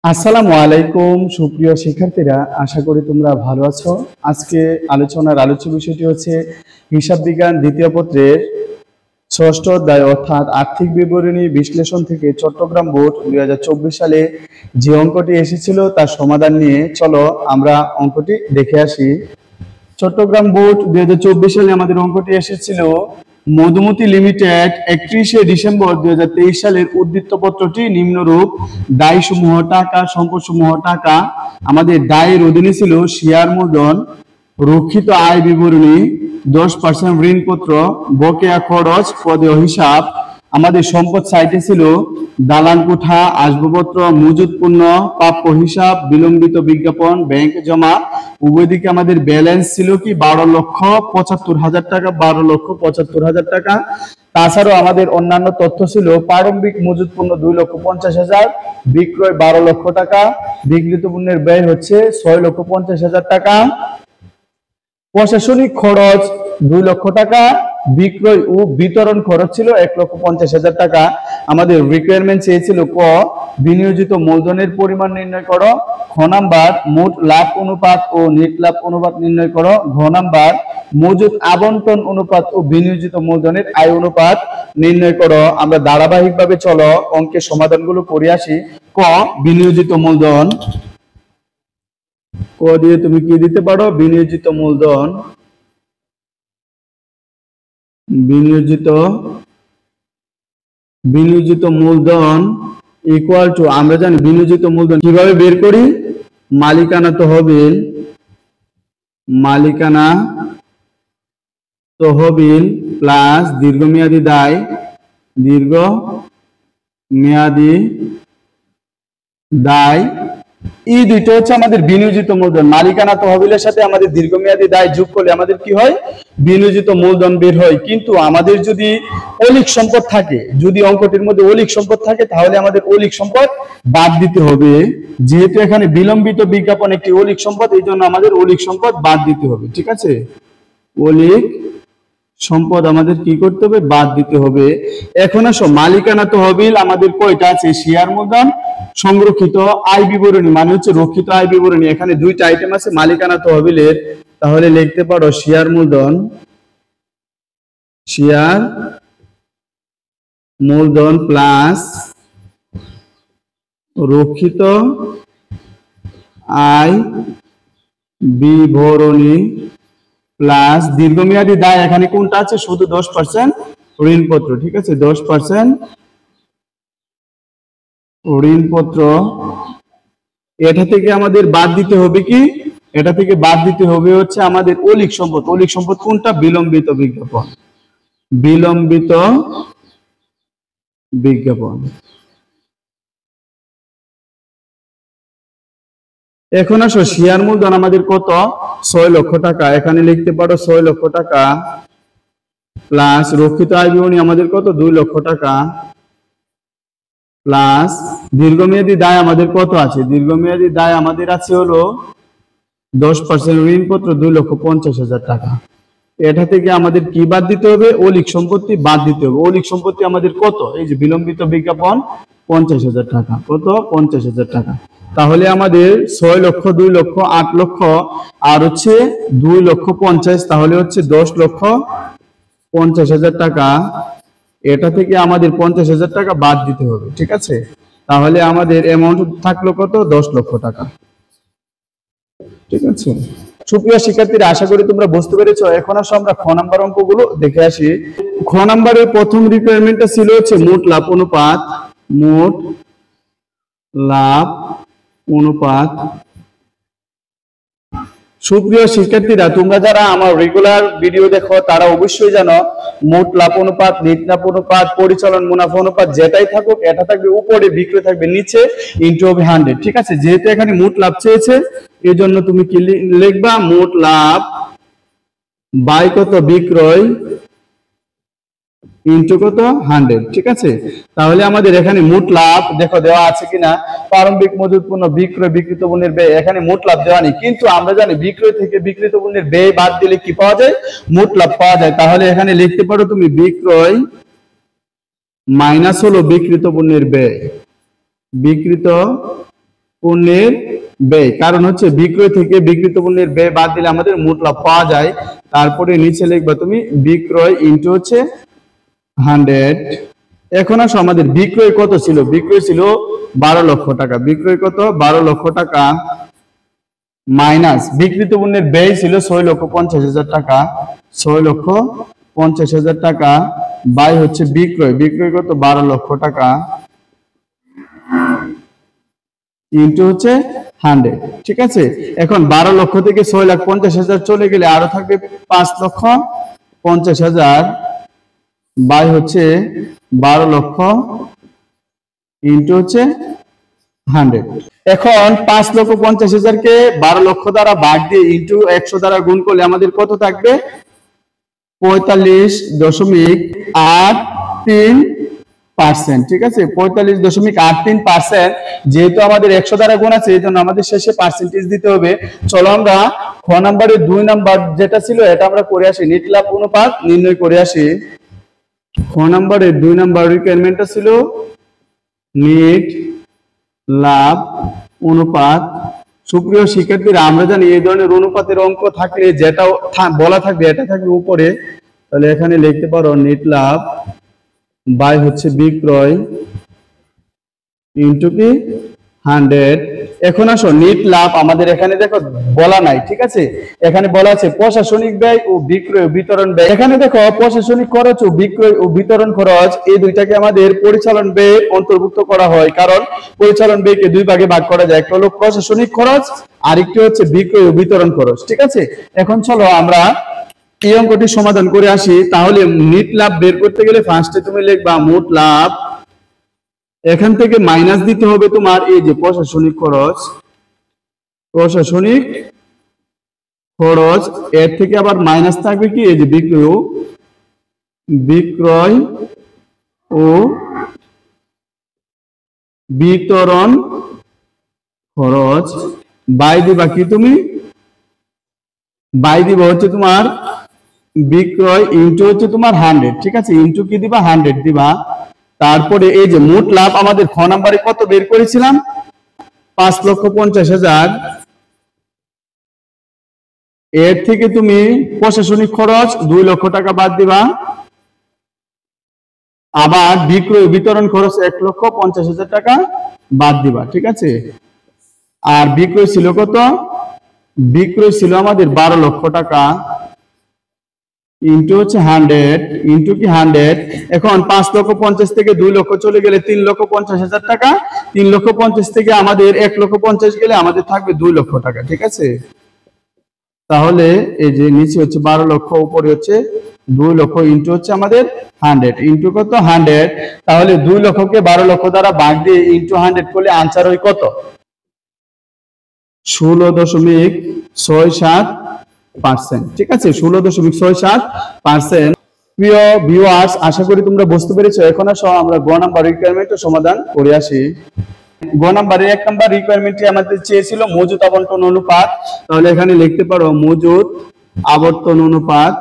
আসসালামু আলাইকুম সুপ্রিয় শিক্ষার্থীরা, আশা করি তোমরা ভালো আছো। আজকে আলোচ্য বিষয়টি হচ্ছে হিসাব বিজ্ঞান দ্বিতীয় পত্রের ষষ্ঠ অধ্যায় অর্থাৎ আর্থিক বিবরণী বিশ্লেষণ থেকে চট্টগ্রাম বোর্ড 2024 সালে যে অঙ্কটি এসেছিল তার সমাধান নিয়ে চলো আমরা অঙ্কটি দেখে আসি। চট্টগ্রাম বোর্ড 2024 সালে আমাদের অঙ্কটি এসেছিল মধুমতি লিমিটেড 31শে ডিসেম্বর 2023 সালের উদ্ধৃত পত্রটি নিম্নরূপ দায় সমূহ টাকা, সম্পদ সমূহ টাকা। আমাদের দায়ের অধীনে ছিল শেয়ার মূলধন, রক্ষিত আয় বিবরণী, 10% ঋণপত্র, বকেয়া খরচ, পদেয় হিসাব। আমাদের সম্পদ সাইটে ছিল দালান কোঠা, আসবাবপত্র, মজুদ পণ্য, প্রাপ্য হিসাব, বিলম্বিত বিজ্ঞাপন, ব্যাংক জমা। উভয় দিকে আমাদের ব্যালেন্স ছিল কি 12,75,000 টাকা, 12,75,000 টাকা। তাছাড়াও আমাদের অন্যান্য তথ্য ছিল প্রারম্ভিক মজুদ পণ্য 2,50,000, বিক্রয় 12 লক্ষ টাকা, বিক্রিত পণ্যের ব্যয় হচ্ছে 6,50,000 টাকা, প্রশাসনিক খরচ 2 লক্ষ টাকা, বিক্রয় ও বিতরণ খরচ ছিল 1,50,000 টাকা। আমাদের রিকোয়ারমেন্ট চেয়েছিল ক বিনিয়োজিত মূলধনের পরিমাণ নির্ণয় করো, খ নাম্বার মোট লাভ অনুপাত ও নেট লাভ অনুপাত নির্ণয় করো, ঘ নাম্বার মজুদ আবন্টন অনুপাত ও বিনিয়োজিত মূলধনের আয় অনুপাত নির্ণয় করো। আমরা ধারাবাহিকভাবে চলো অঙ্কের সমাধানগুলো করে আসি। ক বিনিয়োজিত মূলধন, ক দিয়ে তুমি কি দিতে পারো? বিনিয়োজিত মূলধন, বিনিয়োজিত মূলধন ইকুয়াল টু, আমরা জানি বিনিয়োজিত মূলধন কিভাবে বের করি? মালিকানা তহবিল প্লাস দীর্ঘমেয়াদী দায়। এই দুইটা হচ্ছে আমাদের বিনিয়োজিত মূলধন। মালিকানা তহবিলের সাথে আমাদের দীর্ঘমেয়াদী দায় যোগ করলে আমাদের কি হয়? বিনিয়োজিত মূলধন বের হয়। কিন্তু আমাদের যদি অলিক সম্পদ থাকে, যদি অঙ্কটির মধ্যে অলিক সম্পদ থাকে, তাহলে আমাদের অলিক সম্পদ বাদ দিতে হবে। যেহেতু এখানে বিলম্বিত বিজ্ঞাপন একটি অলিক সম্পদ, এই জন্য আমাদের অলিক সম্পদ বাদ দিতে হবে। ঠিক আছে, অলিক সম্পদ আমাদের কি করতে হবে? বাদ দিতে হবে। এখন আসো মালিকানা তহবিল আমাদের কয়টা আছে? শেয়ার মূলধন, সংরক্ষিত আয় বিবরণী মানে হচ্ছে রক্ষিত আয় বিবরণী। এখানে দুইটা আইটেম আছে মালিকানা তহবিলের, তাহলে লিখতে পারো শেয়ার মূলধন প্লাস রক্ষিত আয় বিবরণী প্লাস দীর্ঘমেয়াদী দায়। এখানে কোনটা আছে? শুধু 10% ঋণপত্র। ঠিক আছে, 10% ঋণপত্র। এটা থেকে আমাদের বাদ দিতে হবে কি? এটা থেকে বাদ দিতে হবে হচ্ছে আমাদের অলিক সম্পদ। অলিক সম্পদ কোনটা? বিলম্বিত বিজ্ঞাপন। এখন আসো শেয়ার মূলধন আমাদের কত? 6 লক্ষ টাকা। এখানে লিখতে পারো 6 লক্ষ টাকা প্লাস রক্ষিত আয় বিবরণী আমাদের কত? 2 লক্ষ টাকা প্লাস দীর্ঘমেয়াদী দায় আমাদের কত আছে? দীর্ঘমেয়াদী দায় আমাদের আছে হলো 10% ঋণপত্র 2,50,000 টাকা। এটা থেকে আমাদের কি বাদ দিতে হবে? অলিক সম্পত্তি বাদ দিতে হবে। অলিক সম্পত্তি আমাদের কত? এই যে বিলম্বিত বিজ্ঞাপন 50,000 টাকা। কত? 50,000 টাকা। তাহলে আমাদের 6 লক্ষ, 2 লক্ষ, 8 লক্ষ আর হচ্ছে 2,50,000, তাহলে হচ্ছে 10,50,000 টাকা। এটা থেকে আমাদের 50,000 টাকা বাদ দিতে হবে। ঠিক আছে, তাহলে আমাদের অ্যামাউন্ট থাকলো কত? 10 লক্ষ টাকা। ঠিক আছে সুপ্রিয় শিক্ষার্থীরা, আশা করি তোমরা বুঝতে পেরেছো। এখন আসো আমরা খ নাম্বার অঙ্কগুলো দেখে আসি। খ নাম্বারের প্রথম রিকোয়ারমেন্টটা ছিল হচ্ছে মোট লাভ অনুপাত। সুপ্রিয় শিক্ষার্থীরা, তোমরা যারা আমার রেগুলার ভিডিও দেখো তারা অবশ্যই জানো মোট লাভ অনুপাত, নেট লাভ অনুপাত, পরিচালন মুনাফা অনুপাত যেটাই থাকুক, এটা থাকবে উপরে, বিক্রয় থাকবে নিচে, ইনটু হবে 100। ঠিক আছে, যেহেতু এখানে মোট লাভ চেয়েছে এই জন্য তুমি কি লিখবা? মোট লাভ বাই কত? বিক্রয় ইনটু কত? 100। ঠিক আছে, তাহলে আমাদের এখানে মোট লাভ দেখো দেওয়া আছে কিনা? প্রারম্ভিক মজুদ পণ্য, বিক্রয়, বিক্রিত পণ্যের ব্যয়। এখানে মোট লাভ দেওয়া নেই, কিন্তু আমরা জানি বিক্রয় থেকে বিক্রিত পণ্যের ব্যয় বাদ দিলে কি পাওয়া যায়? মোট লাভ পাওয়া যায়। তাহলে এখানে লিখতে পারো তুমি বিক্রয় মাইনাস হলো বিক্রিত পণ্যের ব্যয়, বিক্রিত পণ্যের ব্যয়, কারণ হচ্ছে বিক্রয় থেকে বিক্রিত পণ্যের ব্যয় বাদ দিলে আমাদের মোট লাভ পাওয়া যায়। তারপরে নিচে লিখবা তুমি বিক্রয় ইনটু হচ্ছে 100। এখন আসো আমাদের বিক্রয় কত ছিল, বিক্রয় ছিল 12 লক্ষ টাকা, বিক্রয় কত 12 লক্ষ টাকা মাইনাস বিক্রিত পণ্যের ব্যয় ছিল 6,50,000 টাকা, 6,50,000 টাকা বাই হচ্ছে বিক্রয়, বিক্রয় কত 12 লক্ষ টাকা ইনটু হচ্ছে 100। ঠিক আছে, এখন 12 লক্ষ থেকে 6,50,000 চলে গেলে আরো থাকবে 5,50,000 বাই হচ্ছে 12 লক্ষ ইনটু হচ্ছে 100। এখন 5,50,000 কে 12 লক্ষ দ্বারা ভাগ দিয়ে ইনটু 100 দ্বারা গুণ করলে আমাদের কত থাকবে 45.83%। ঠিক আছে, 45.83%। যেহেতু আমাদের 100 দ্বারা গুণ আছে এই জন্য আমাদের শেষে পার্সেন্টেজ দিতে হবে। চলো আমরা খ নাম্বারে 2 নাম্বার যেটা ছিল এটা আমরা করে আসি, নিট লাভ অনুপাত নির্ণয় করে আসি। খ নাম্বারে 2 নাম্বার রিকোয়ারমেন্টটা ছিল নিট লাভ অনুপাত। সুপ্রিয় শিক্ষার্থীরা, আমরা জানি এই ধরনের অনুপাতের অঙ্ক থাকলে যেটা বলা থাকবে এটা থাকবে উপরে, তাহলে এখানে লিখতে পারো নিট লাভ বাই হচ্ছে বিক্রয় ইনটু কি 100। এখন আসো নিট লাভ আমাদের এখানে দেখো বলা নাই, ঠিক আছে, এখানে বলা আছে প্রশাসনিক ব্যয় ও বিক্রয় ও বিতরণ ব্যয়। এখানে দেখো প্রশাসনিক খরচ ও বিক্রয় ও বিতরণ খরচ এই দুইটাকে আমাদের পরিচালন ব্যয়ে অন্তর্ভুক্ত করা হয়, কারণ পরিচালন ব্যয়কে দুই ভাগে ভাগ করা যায়, একটা হলো প্রশাসনিক খরচ আর একটি হচ্ছে বিক্রয় ও বিতরণ খরচ। ঠিক আছে, এখন চলো আমরা এই অঙ্কটি সমাধান করে আসি। তাহলে নিট লাভ বের করতে গেলে ফার্স্টে তুমি লিখবা মোট লাভ, এখান থেকে মাইনাস দিতে হবে তোমার এই যে প্রশাসনিক খরচ, প্রশাসনিক খরচ, এর থেকে আবার মাইনাস থাকবে কি এই যে বিক্রয় ও বিতরণ খরচ বাই দিবা কি তুমি বাই দিবা হচ্ছে তোমার বিক্রয় ইনটু হচ্ছে তোমার 100। ঠিক আছে, ইনটু কি দিবা 100 দিবা। তারপরে এই যে মোট লাভ আমাদের খ নাম্বারে কত বের করেছিলাম 5,50,000, এর থেকে তুমি প্রশাসনিক খরচ 2 লক্ষ টাকা বাদ দিবা, আবার বিক্রয় বিতরণ খরচ 1,50,000 টাকা বাদ দিবা। ঠিক আছে, আর বিক্রয় ছিল কত, বিক্রয় ছিল আমাদের 12 লক্ষ টাকা ইনটু হচ্ছে 100 ইনটু কি 100। এখন 5,50,000 থেকে 2 লক্ষ চলে গেলে 3,50,000 টাকা, 3,50,000 থেকে আমাদের 1,50,000 গেলে আমাদের থাকবে 2 লক্ষ টাকা। ঠিক আছে, তাহলে এই যে নিচে হচ্ছে 12 লক্ষ, উপরে হচ্ছে 2 লক্ষ ইনটু হচ্ছে আমাদের 100 ইনটু কত 100। তাহলে 2 লক্ষকে 12 লক্ষ দ্বারা ভাগ দিয়ে ইনটু 100 করলে आंसर হয় কত 16.67%। ঠিক আছে, 16.67%। প্রিয় ভিউয়ার্স, আশা করি তোমরা বুঝতে পেরেছো। এখন আসো আমরা গ নাম্বার রিকোয়ারমেন্টের সমাধান করে আসি। গ নাম্বারে 1 নাম্বার রিকোয়ারমেন্টে আমাদের চেয়েছিল মজুত আবন্টন অনুপাত, তাহলে এখানে লিখতে পারো মজুত আবন্টন অনুপাত,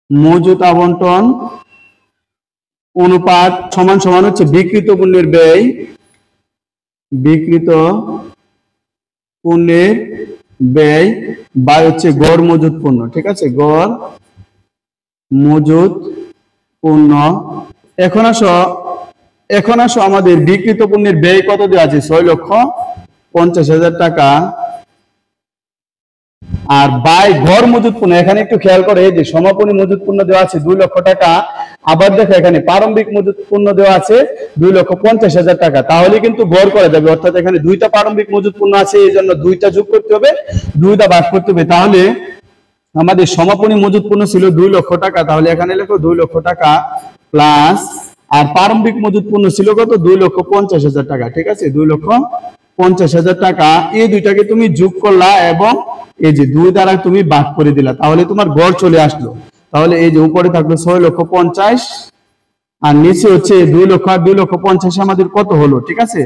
মজুত আবন্টন অনুপাত সমান সমান হচ্ছে বিক্রিত পণ্যের ব্যয়, বিক্রিত পণ্যের ব্যয় বা হচ্ছে গড় মজুত পণ্য। ঠিক আছে, গড় মজুত পণ্য। এখন আসো আমাদের বিক্রিত পণ্যের ব্যয় কত দেওয়া আছে 6,50,000 টাকা, আর বাই গড় মজুত পণ্য এখানে একটু খেয়াল করে এই যে সমাপনী মজুত পণ্য দেওয়া আছে 2 লক্ষ টাকা, আবার দেখো এখানে প্রারম্ভিক মজুত পণ্য দেওয়া আছে 2,50,000 টাকা, তাহলে কিন্তু গড় করা যাবে। অর্থাৎ এখানে দুইটা প্রারম্ভিক মজুত পণ্য আছে, এই জন্য দুইটা যোগ করতে হবে, দুইটা ভাগ করতে হবে। তাহলে আমাদের সমাপনী মজুত পণ্য ছিল 2 লক্ষ টাকা, তাহলে এখানে লেখো 2 লক্ষ টাকা প্লাস, আর প্রারম্ভিক মজুত পণ্য ছিল কত 2,50,000 টাকা। ঠিক আছে, 2,50,000 টাকা, এই দুইটাকে তুমি যোগ করলা এবং এই যে 2 দ্বারা তুমি ভাগ করে দিলা, তাহলে তোমার গড় চলে আসলো। তাহলে এই যে উপরে থাকলো 6,50,000 আর নিচে হচ্ছে 2 লক্ষ আর 2,50,000 আমাদের কত হলো, ঠিক আছে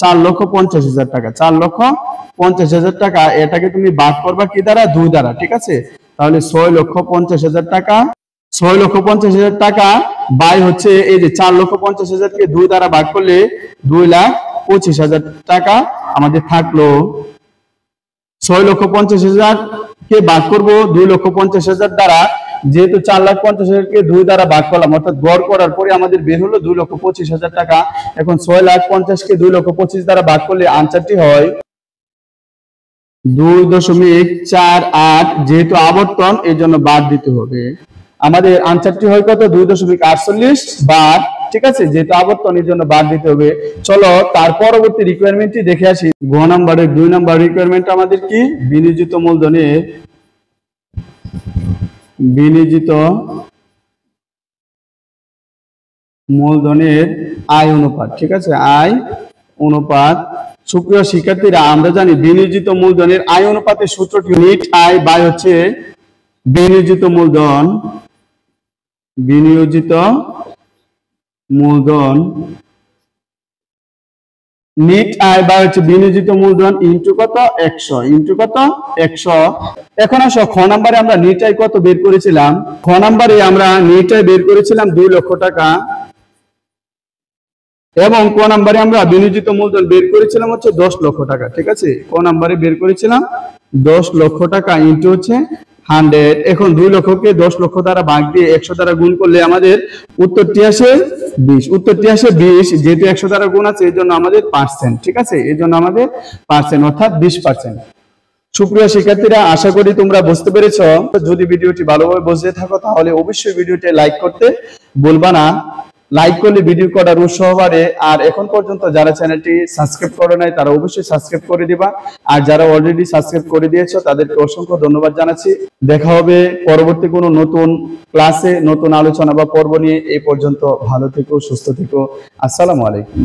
4,50,000 টাকা, 4,50,000 টাকা। এটাকে তুমি ভাগ করবা কি দ্বারা 2 দ্বারা। ঠিক আছে, তাহলে 6,50,000 টাকা, 6,50,000 টাকা বাই হচ্ছে এই যে 4,50,000 কে 2 দ্বারা ভাগ করলে 2,00,000 25,000 টাকা আমাদের থাকলো। 6,50,000 কে ভাগ করব 2,50,000 দ্বারা, যেহেতু 4,50,000 কে 2 দ্বারা ভাগ করলাম অর্থাৎ গড় করার পরে আমাদের বের হলো 2,25,000 টাকা। এখন 6,50,000 কে 2,25,000 দ্বারা ভাগ করলে আনসারটি হয় 2.48। যেহেতু আবর্তন এই জন্য বাদ দিতে হবে। আমাদের আনসারটি হয় কত? 2.48 বার। ঠিক আছে, যেহেতু আবর্তন এই জন্য বাদ দিতে হবে। চলো তার পরবর্তী রিকোয়ারমেন্টটি দেখে আসি। গ নাম্বারের 2 নাম্বার রিকোয়ারমেন্ট আমাদের কি? বিনিয়োজিত মূলধনের আয় অনুপাত। ঠিক আছে, আয় অনুপাত। সুপ্রিয় শিক্ষার্থীরা, আমরা জানি বিনিয়োজিত মূলধনের আয় অনুপাতের সূত্রটি নিট আয় বাই হচ্ছে বিনিয়োজিত মূলধন নিট আয় বাই হচ্ছে বিনিয়োজিত মূলধন ইনটু কত? 100 ইনটু কত? 100। এখন আসো খ নাম্বারে আমরা নিট আয় কত বের করেছিলাম? খ নাম্বারে আমরা নিট আয় বের করেছিলাম 2 লক্ষ টাকা, এবং ক নাম্বারে আমরা বিনিয়োজিত মূলধন বের করেছিলাম হচ্ছে 10 লক্ষ টাকা। ঠিক আছে, ক নাম্বারে বের করেছিলাম 10 লক্ষ টাকা ইনটু হচ্ছে 100। এখন 2 লক্ষকে 10 লক্ষ দ্বারা ভাগ দিয়ে 100 দ্বারা গুণ করলে আমাদের উত্তরটি আসে 20। উত্তরটি আসে 20, যেহেতু 100 দ্বারা গুণ আছে এই জন্য আমাদের পার্সেন্ট। ঠিক আছে, এই জন্য আমাদের পার্সেন্ট অর্থাৎ 20%। সুপ্রিয় শিক্ষার্থীরা, আশা করি তোমরা বুঝতে পেরেছো। যদি ভিডিওটি ভালোভাবে বুঝতে থাকো তাহলে অবশ্যই ভিডিওটি লাইক করতে ভুলবা না। লাইক করলে ভিডিও করার উৎসাহ বাড়ে। আর এখন পর্যন্ত যারা চ্যানেলটি সাবস্ক্রাইব করে নাই তারা অবশ্যই সাবস্ক্রাইব করে দিবা, আর যারা অলরেডি সাবস্ক্রাইব করে দিয়েছো তাদেরকে অসংখ্য ধন্যবাদ জানাচ্ছি। দেখা হবে পরবর্তী কোনো নতুন ক্লাসে, নতুন আলোচনা বা পর্ব নিয়ে। এই পর্যন্ত ভালো থেকো, সুস্থ থেকো। আসসালামু আলাইকুম।